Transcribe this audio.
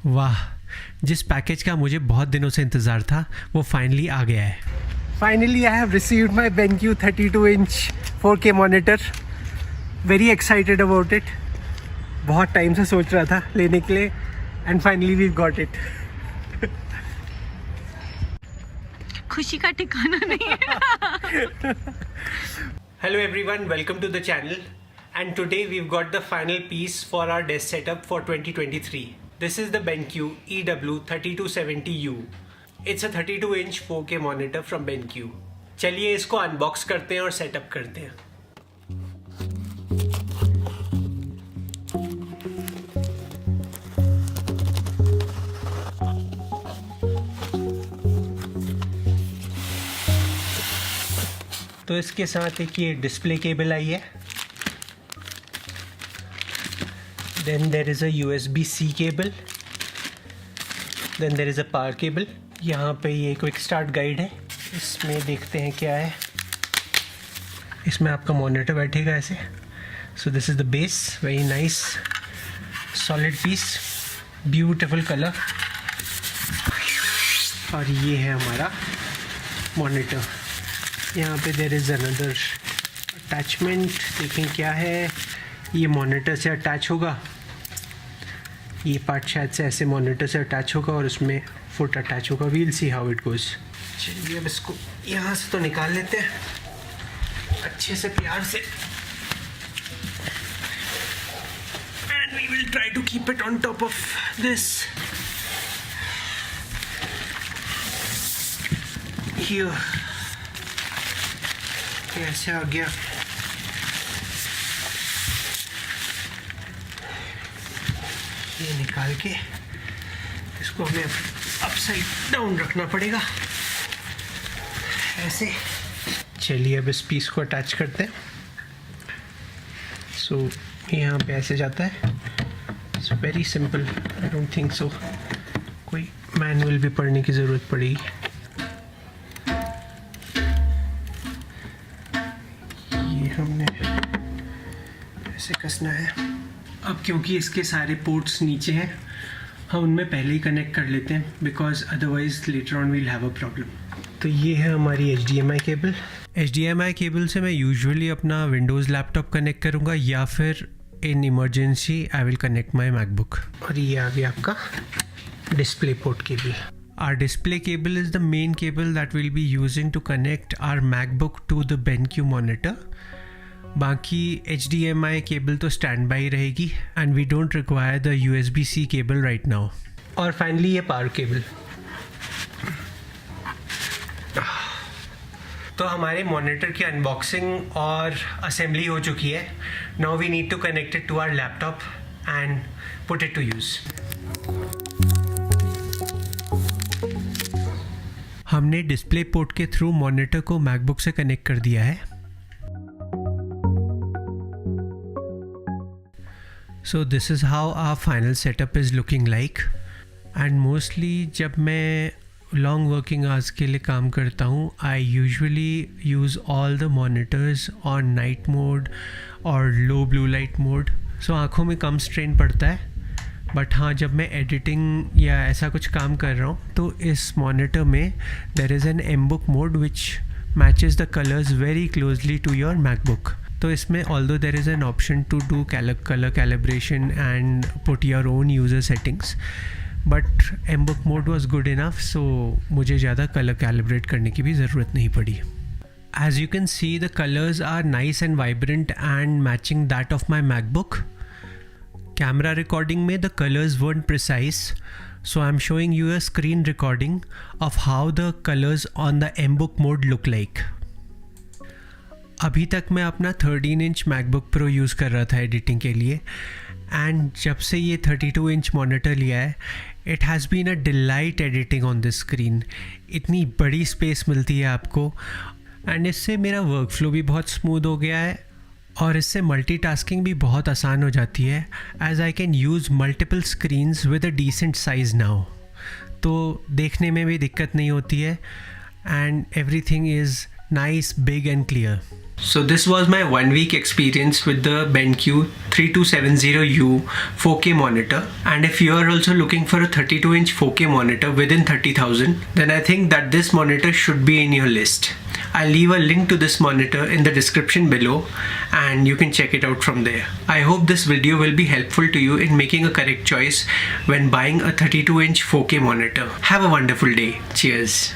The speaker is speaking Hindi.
वाह, जिस पैकेज का मुझे बहुत दिनों से इंतज़ार था वो फाइनली आ गया है। Finally, I have received my BenQ 32-inch 4K monitor. Very excited about it. बहुत टाइम से सोच रहा था लेने के लिए and finally we've got it. खुशी का ठिकाना नहीं है। Hello everyone, welcome to the channel. And today we've got the final piece for our desk setup for 2023. This is the BenQ EW3270U. It's a 32-inch 4K monitor from BenQ. चलिए इसको अनबॉक्स करते हैं और सेटअप करते हैं। तो इसके साथ एक ये डिस्प्ले केबल आई है। Then there is a USB-C cable. Then there is a power cable. यहाँ पे ये क्विक स्टार्ट गाइड है, इसमें देखते हैं क्या है। इसमें आपका मॉनिटर बैठेगा ऐसे। So this is the base, very nice solid piece, beautiful colour. और ये है हमारा मॉनिटर। यहाँ पे देयर इज़ अनदर अटैचमेंट, देखें क्या है। ये मॉनिटर से अटैच होगा, ये पार्ट शायद से ऐसे मॉनिटर से अटैच होगा और उसमें फुट अटैच होगा। We'll see how it goes. चलिए अब इसको यहाँ से तो निकाल लेते हैं अच्छे से प्यार से। And we will try to keep it on top of this here. कैसे आ गया? ये निकाल के इसको हमें अपसाइड डाउन रखना पड़ेगा ऐसे। चलिए अब इस पीस को अटैच करते हैं। सो यहाँ पे ऐसे जाता है। It's very simple, I don't think so कोई मैनुअल भी पढ़ने की ज़रूरत पड़ेगी। ये हमने ऐसे कसना है। अब क्योंकि इसके सारे पोर्ट्स नीचे हैं, हम उनमें पहले ही कनेक्ट कर लेते हैं, because otherwise later on we'll have a problem. तो ये है हमारी HDMI केबल। HDMI केबल से मैं यूजुअली अपना विंडोज़ लैपटॉप कनेक्ट करूँगा या फिर in emergency I will connect my MacBook. और ये आ गया आपका display port cable. Our display cable is the main cable that we'll be using to connect our MacBook to the BenQ monitor. बाकी HDMI केबल तो स्टैंड बाई रहेगी and we don't require the USB-C cable right now. और फाइनली ये पावर केबल। तो हमारे मॉनिटर की अनबॉक्सिंग और असेंबली हो चुकी है। Now we need to connect it to our laptop and put it to use. हमने डिस्प्ले पोर्ट के थ्रू मॉनिटर को मैकबुक से कनेक्ट कर दिया है। So this is how our final setup is looking like. And mostly जब मैं long working hours के लिए काम करता हूँ, I usually use all the monitors on night mode और low blue light mode. So आँखों में कम strain पड़ता है। बट हाँ, जब मैं एडिटिंग या ऐसा कुछ काम कर रहा हूँ तो इस मॉनिटर में there is an M-Book mode which matches the colors very closely to your MacBook. तो इसमें although there is an option to do color calibration and put your own user settings, but M-Book mode was good enough, so मुझे ज़्यादा color calibrate करने की भी ज़रूरत नहीं पड़ी। As you can see, the colors are nice and vibrant and matching that of my MacBook. Camera recording में the colors weren't precise, so I'm showing you a screen recording of how the colors on the M-Book mode look like. अभी तक मैं अपना 13 इंच मैकबुक प्रो यूज़ कर रहा था एडिटिंग के लिए, एंड जब से ये 32 इंच मॉनिटर लिया है, it has been a delight editing on this screen. इतनी बड़ी स्पेस मिलती है आपको, एंड इससे मेरा वर्क फ्लो भी बहुत स्मूथ हो गया है और इससे मल्टीटास्किंग भी बहुत आसान हो जाती है, as I can use multiple screens with a decent size now. तो देखने में भी दिक्कत नहीं होती है and everything is nice, big and clear. So this was my 1 week experience with the BenQ 3270U 4K monitor, and if you are also looking for a 32-inch 4K monitor within 30,000, then I think that this monitor should be in your list. I'll leave a link to this monitor in the description below and you can check it out from there. I hope this video will be helpful to you in making a correct choice when buying a 32-inch 4K monitor. Have a wonderful day. Cheers.